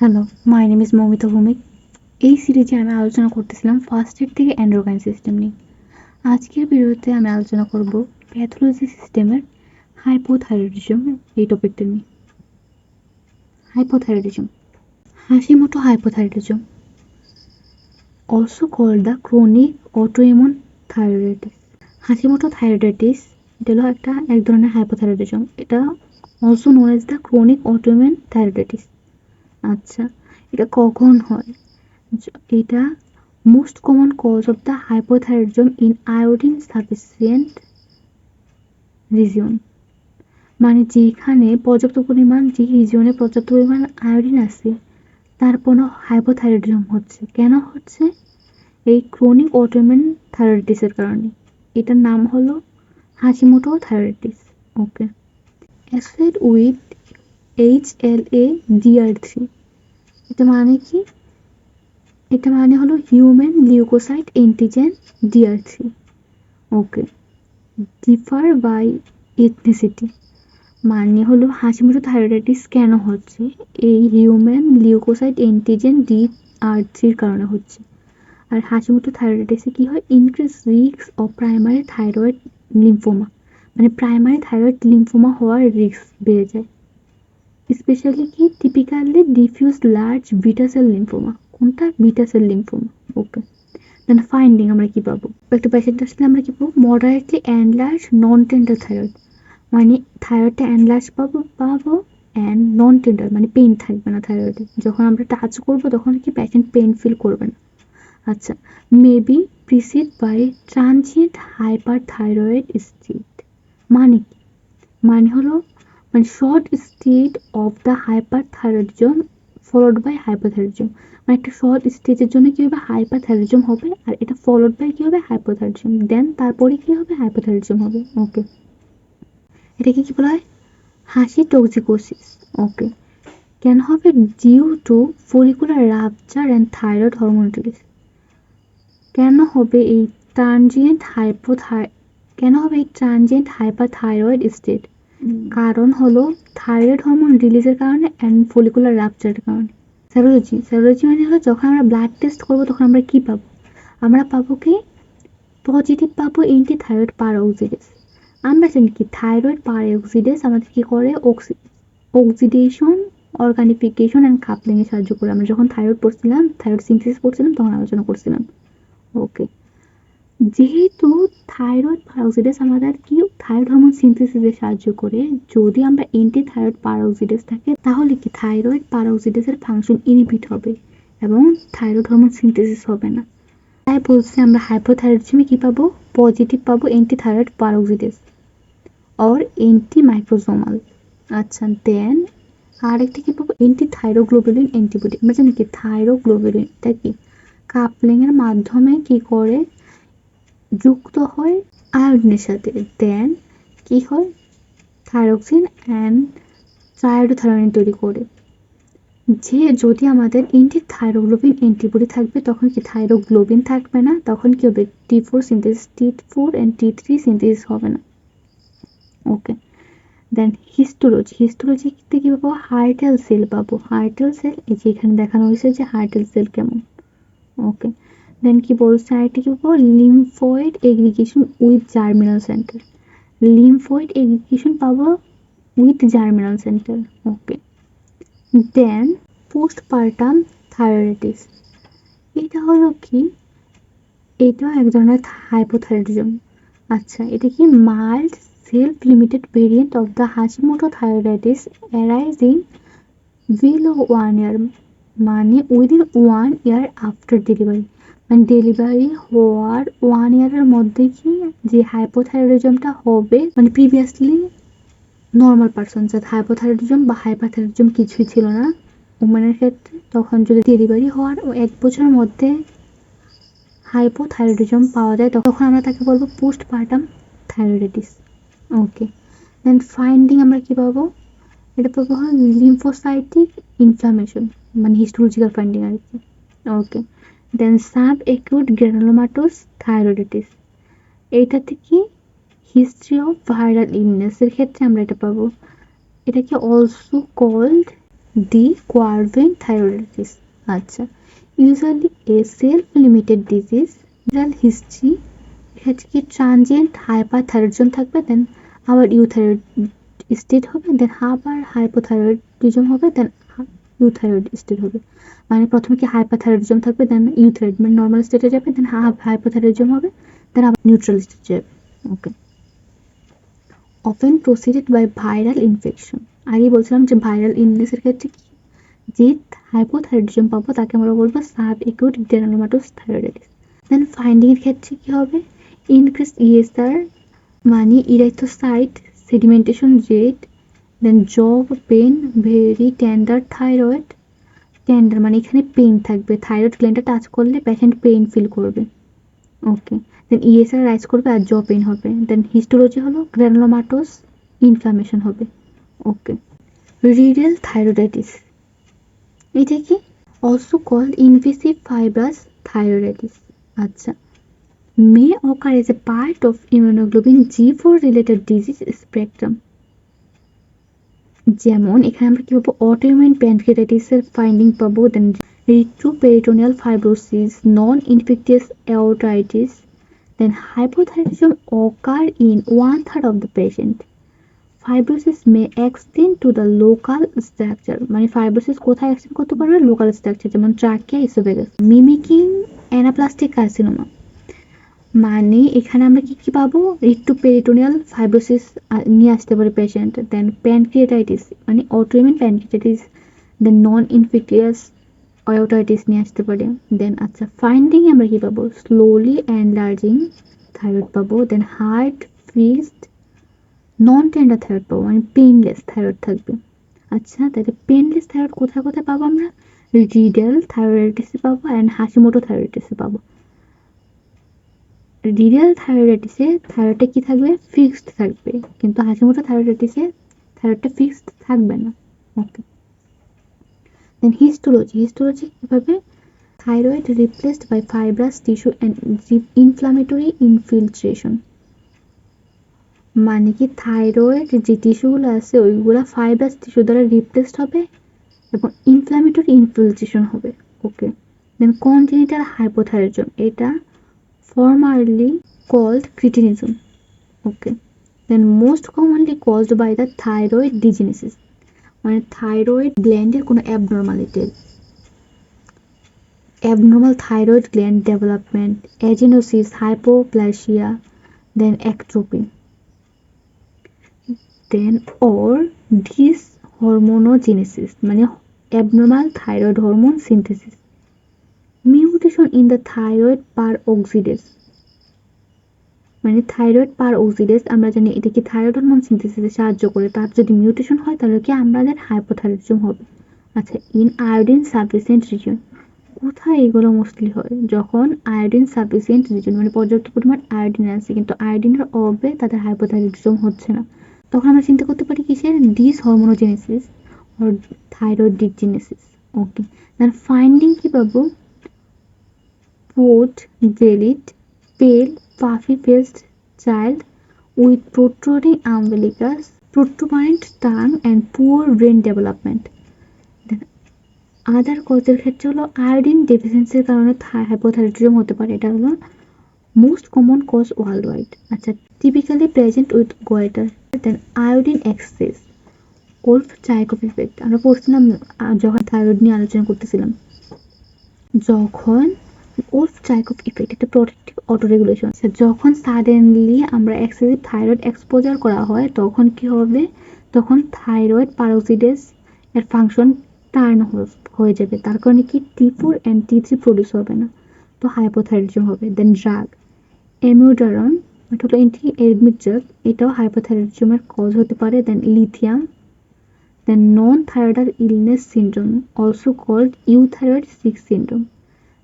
Hello, my name is Moumita Bhowmik. এই সিরিজে আমি আলোচনা করতেছিলাম ফার্স্ট এড থেকে এন্ডোক্রাইন সিস্টেম নিয়ে। আজকের ভিডিওতে আমি আলোচনা করব প্যাথোলজি সিস্টেমের হাইপোথাইরয়েডিজম এই টপিকটা নিয়ে। Hypothyroidism, Hashimoto hypothyroidism, also called the chronic autoimmune thyroiditis. Hashimoto thyroiditis এটা হলো এক ধরনের হাইপোথাইরয়েডিজম। এটা also known as the chronic autoimmune thyroiditis. আচ্ছা, এটা কখন হয়? এটা most common cause of the hypothyroidism in iodine sufficient region, মানে যেখানে যে রিজিয়নে পর্যাপ্ত পরিমাণ আয়োডিন আছে তার কোনো হাইপোথাইরয়েডিজম হচ্ছে। কেন হচ্ছে? এই ক্রনিক অটোইমিউন থাইরয়েডিটিসের কারণে। এটার নাম হলো Hashimoto thyroiditis. Okay, associated with HLA-DR3। এটা মানে কি? এটা মানে হলো human leukocyte antigen DR3। Okay, differ by ethnicity, মানে হলো হাসিমোটো থাইরয়েডাইটিস কেন হচ্ছে? এই হিউম্যান লিউকোসাইট অ্যান্টিজেন DR3-র কারণে হচ্ছে। আর হাসিমোটো থাইরয়েডাইটিসে কি হয়? Increase risk of primary thyroid lymphoma, মানে প্রাইমারি থাইরয়েড লিম্ফোমা হওয়ার রিস্ক বেড়ে যায়। স্পেশালি কি? Typically diffuse large beta cell lymphoma. কোনটা? Beta cell lymphoma. Okay, then finding আমরা কি পাবো? একটা পেশেন্ট আসলে আমরা কি পাবো? Moderately enlarge non tender thyroid, মানে থাইরয়েডটা এনলার্জ পাবো অ্যান্ড নন টেন্ডার, মানে পেইন থাকবে না থাইরয়েডে। যখন আমরা টাচ করবো তখন কি পেশেন্ট পেইন ফিল করবে না। আচ্ছা, maybe precede by transient hyper thyroid state, মানে কি? মানে হলো short state of the hyperthyroidism followed by hypothyroidism. মানে একটা শর্ট স্টেজের জন্য কি হবে? হাইপারথাইরয়েডিজম হবে, আর এটা ফলোড বাই কি হবে? হাইপোথাইরয়েডিজম। দেন তারপরে কি হবে? হাইপোথাইরয়েডিজম হবে। ওকে, এটাকে কি বলা হয়? হাসি টক্সিকোসিস। ওকে, কেন হবে? Due to follicular rupture and thyroid hormone release. কেন হবে এই ট্রানজিয়েন্ট হাইপারথাইরয়েড স্টেট? কারণ হলো থাইরয়েড হরমোন রিলিজের কারণে অ্যান্ড ফলিকুলার রাপচারের কারণে। সেরোলজি মানে হলো যখন আমরা ব্লাড টেস্ট করবো তখন আমরা কি পাবো? আমরা পাবো কি? পজিটিভ পাবো অ্যান্টি থাইরয়েড পারঅক্সিডেজ। আমরা জানি কি থাইরয়েড পারঅক্সিডেজ আমাদের কি করে? অক্সিডেশন, অর্গানিফিকেশন অ্যান্ড কাপলিংয়ে সাহায্য করে। আমরা যখন থাইরয়েড সিনথেসিস পড়ছিলাম তখন আলোচনা করছিলাম। ওকে, যেহেতু থাইরয়েড পারঅক্সিডেজ আমাদের কি থাইরয়েড হরমোন সিনথেসিসে সাহায্য করে, যদি আমরা অ্যান্টি থাইরয়েড পারঅক্সিডেজ থাকে তাহলে কি থাইরয়েড পারঅক্সিডেজের ফাংশন ইনহিবিট হবে এবং থাইরয়েড হরমোন সিনথেসিস হবে না। তাই বলছি আমরা হাইপোথাইরয়েডিজমে কি পাবো? পজিটিভ পাবো অ্যান্টি থাইরয়েড পারঅক্সিডেজ অর অ্যান্টি মাইক্রোজোমাল। আচ্ছা, দেন আরেকটা কি পাবো? Anti thyroglobulin antibody. আমরা জানি কি থাইরোগ্লোবুলিন এটা কি কাপলিংয়ের মাধ্যমে কি করে? যুক্ত হয় আয়োডিনের সাথে। দেন কি হয়? থাইরক্সিন অ্যান্ড ট্রাইওডোথায়োনিন তৈরি করে। যে যদি আমাদের অ্যান্টি থাইরোগ্লোবিন অ্যান্টিবডি থাকবে তখন কি থাইরোগ্লোবিন থাকবে না, তখন কি হবে? T4 synthesis, T4 and T3 synthesis হবে না। ওকে, দেন হিস্টোলজিতে কি পাবো? হার্টেল সেল পাবো। হার্টেল সেল এই যে এখানে দেখানো হয়েছে যে হার্টেল সেল কেমন। ওকে, দেন কি বলছে? আরেকটা কি পাবো? Lymphoid aggregation with germinal centre. Lymphoid aggregation পাবো with germinal centre. Okay, then postpartum thyroiditis. এটা হলো কি? এটা এক ধরনের হাইপোথাইরয়েডিজম। আচ্ছা, এটা কি mild self limited variant of the Hashimoto থাইরয়েডিটিস arising below 1 ইয়ার, মানে উইদিন 1 ইয়ার আফটার ডেলিভারি। মানে ডেলিভারি হওয়ার 1 ইয়ারের মধ্যে কি যে হাইপোথাইরয়েডিজমটা হবে, মানে প্রিভিয়াসলি নর্মাল পারসন যাতে হাইপোথাইরয়েডিজম বা হাইপারথাইরয়েডিজম কিছুই ছিল না উমেনের ক্ষেত্রে, তখন যদি ডেলিভারি হওয়ার 1 বছরের মধ্যে হাইপোথাইরয়েডিজম পাওয়া যায় তখন আমরা তাকে বলবো পোস্টপার্টাম থাইরয়েডিটিস। ওকে, দেন ফাইন্ডিং আমরা কি পাবো? এটা পাবো লিম্ফোসাইটিক ইনফ্লামেশন, মানে হিস্টোলজিক্যাল ফাইন্ডিং আর কি। ওকে, দেন সাব অ্যাকিউট গ্রানুলোমাটোস থাইরয়েডিটিস। এইটাতে কি হিস্ট্রি অফ ভাইরাল ইলনেসের ক্ষেত্রে আমরা এটা পাবো। এটাকে অলসো কল্ড ডি কোয়ারভেন থাইরয়েডাইটিস। আচ্ছা, usually a self limited disease, general history, এক্ষেত্রে কি ট্রানজিয়েন্ট হাইপারথাইরয়েডিজম থাকবে, দেন আবার ইউথাইরয়েড স্টেট হবে, দেন আবার হাইপোথাইরয়েডিজম হবে, দেন ইউথাইরয়েড স্টেট হবে। মানে প্রথমে কি হাইপারথাইরয়েডিজম থাকবে, দেন ইউথাইরয়েড মানে নর্মাল স্টেটে যাবে, দেন হাইপোথাইরয়েডিজম হবে, দেন আবার নিউট্রাল স্টেটে যাবে। Okay, often preceded by viral infection. আগে বলছিলাম যে ভাইরাল ইলনেসের ক্ষেত্রে কি যে হাইপোথাইরয়েডিজম পাবো তাকে আমরা বলবো sub acute granulomatous thyroiditis. Then finding এর ক্ষেত্রে কি হবে, ইনক্রিজ ইএসআর মানে erythrocyte sedimentation rate, then jaw pain, very tender thyroid, tender মানে এখানে পেন থাকবে, থাইরয়েড গ্ল্যান্ডটা টাচ করলে পেশেন্ট পেন ফিল করবে। ওকে, দেন ইএসআর রাইজ করবে আর জ পেন হবে। দেন হিস্টোলজি হলো গ্রানুলোমাটোস ইনফ্লামেশন হবে। ওকে, রিডাল থাইরয়েডাইটিস, এটা কি also called invasive fibrous thyroiditis. আচ্ছা, may occur as a part of immunoglobulin G4 related disease spectrum. যেমন এখানে আমরা কি পাবো, অটোইমিউন প্যানক্রিয়াটাইটিসের ফাইন্ডিং পাবো, দেন রিট্রোপেরিটোনিয়াল fibrosis, non infectious aortitis, then hypothyroidism occur in 1/3 of the patient. Fibrosis may extend to the local structure, মানে fibrosis কোথায় extend করতে পারবে, লোকাল স্ট্রাকচার, যেমন ট্রাকিয়া, ইসোফেগাস। মিমিকিং অ্যানাপ্লাস্টিক কার্সিনোমা, মানে এখানে আমরা কি কি পাবো, রিট্রোপেরিটোনিয়াল ফাইব্রোসিস নিয়ে আসতে পারে পেশেন্ট, দেন প্যানক্রিয়াটাইটিস মানে অটোইমিউন প্যানক্রিয়াটাইটিস, দেন নন ইনফেকটিয়াস আয়োটাইটিস নিয়ে আসতে পারে। দেন আচ্ছা, ফাইন্ডিং আমরা কি পাবো, স্লোলি এনলার্জিং থাইরয়েড পাবো, দেন হার্ড ফিক্সড নন টেন্ডার থাইরয়েড পাবো, মানে পেইনলেস থাইরয়েড থাকবে। আচ্ছা, তাহলে পেইনলেস থাইরয়েড কোথায় কোথায় পাবো আমরা, রিডাল থাইরয়েডাইটিসে পাবো অ্যান্ড হাশিমোটো থাইরয়েডাইটিসে পাবো। রিডাল থাইরয়েডাইটিসে থাইরয়েডটা কি থাকবে, ফিক্সড থাকবে, কিন্তু হাশিমোটো থাইরয়েডাইটিসে থাইরয়েডটা ফিক্সড থাকবে না। ওকে, দেন হিস্টোলজি, হিস্টোলজি কিভাবে, thyroid replaced by fibrous tissue and inflammatory infiltration, মানে কি থাইরয়েড যে টিস্যুগুলো আছে ওইগুলো ফাইব্রাস টিস্যু দ্বারা রিপ্লেসড হবে এবং ইনফ্লামেটরি ইনফিলট্রেশন হবে। ওকে, দেন কনজেনিটাল হাইপোথাইরয়েডিজম, এটা formerly called cretinism. Okay, then most commonly caused by the thyroid degenesis, মানে থাইরয়েড গ্ল্যান্ডের কোনো abnormality, abnormal thyroid gland development, agenosis, hypoplasia, then ectropy, then or dyshormonogenesis মানে abnormal thyroid hormone synthesis, mutation in the thyroid peroxidase, মানে thyroid পারঅক্সিডেজ আমরা জানি এটা কি thyroid hormone সিনথেসিসে সাহায্য করে, তার যদি মিউটেশন হয় তাহলে কি আমাদের হাইপোথাইরয়েডিজম হবে। আচ্ছা, ইন আয়োডিন সাফিসিয়েন্ট রিজন, কোথায় এগুলো মোস্টলি হয়, যখন আয়োডিন সাফিসিয়েন্ট রিজন মানে পর্যাপ্ত পরিমাণ আয়োডিন আছে কিন্তু আয়োডিনের অভাবে তাদের হাইপোথাইরয়েডিজম হচ্ছে না, তখন আমরা চিন্তা করতে পারি কিসের, ডিসহরমোনোজেনেসিস অর থাইরয়েড ডিজেনেসিস। ওকে, তার ফাইন্ডিং কি পাবো, Port jellied, pale, puffy-faced child with protruding umbilicus, protuberant tongue and poor brain development. Then other causes ক্ষেত্রে হলো আয়োডিন ডেফিসিয়েন্সির কারণে হাইপোথাইরয়েডিজম হতে পারে, এটা হলো most common cause worldwide. আচ্ছা, typically present with goitre, then iodine excess, Wolff Chaikoff effect, আমরা পড়ছিলাম যখন থাইরয়েড নিয়ে আলোচনা করতেছিলাম, যখন ওলফ চাইকভ ইফেক্ট একটা প্রোটেক্টিভ অটোরেগুলেশন, যখন সাডেনলি আমরা এক্সেসিভ থাইরয়েড এক্সপোজার করা হয় তখন কি হবে, তখন থাইরয়েড পারঅক্সিডেজ এর ফাংশন টার্ন হয়ে যাবে, তার কারণে কি T4 and T3 প্রডিউস হবে না, তো হাইপোথাইরয়েডিজম হবে। দেন ড্রাগ এমিউডারন, এটা হলো অ্যান্টি এরিথমিক ড্রাগ, এটাও হাইপোথাইরয়েডিজমের কজ হতে পারে। Then lithium, then non thyroidal illness syndrome also called euthyroid 6 syndrome,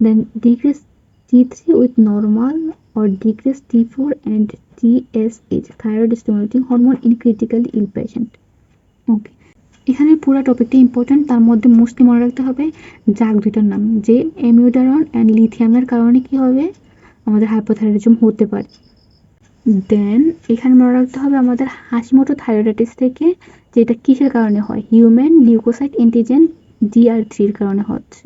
then decrease T3 with normal or decrease T4 and TSH, thyroid stimulating hormone in critically ill patient. ওকে, এখানে পুরো টপিকটা important, তার মধ্যে mostly মনে রাখতে হবে ড্রাগ দুইটার নাম, যে এমিউডারন অ্যান্ড লিথিয়ামের কারণে কি হবে, আমাদের হাইপোথাইরয়েডিজম হতে পারে। দেন এখানে মনে রাখতে হবে আমাদের হাসিমোটো থাইরয়েডাইটিস থেকে, যেটা কিসের কারণে হয়, হিউম্যান লিউকোসাইট অ্যান্টিজেন DR3 এর কারণে হচ্ছে।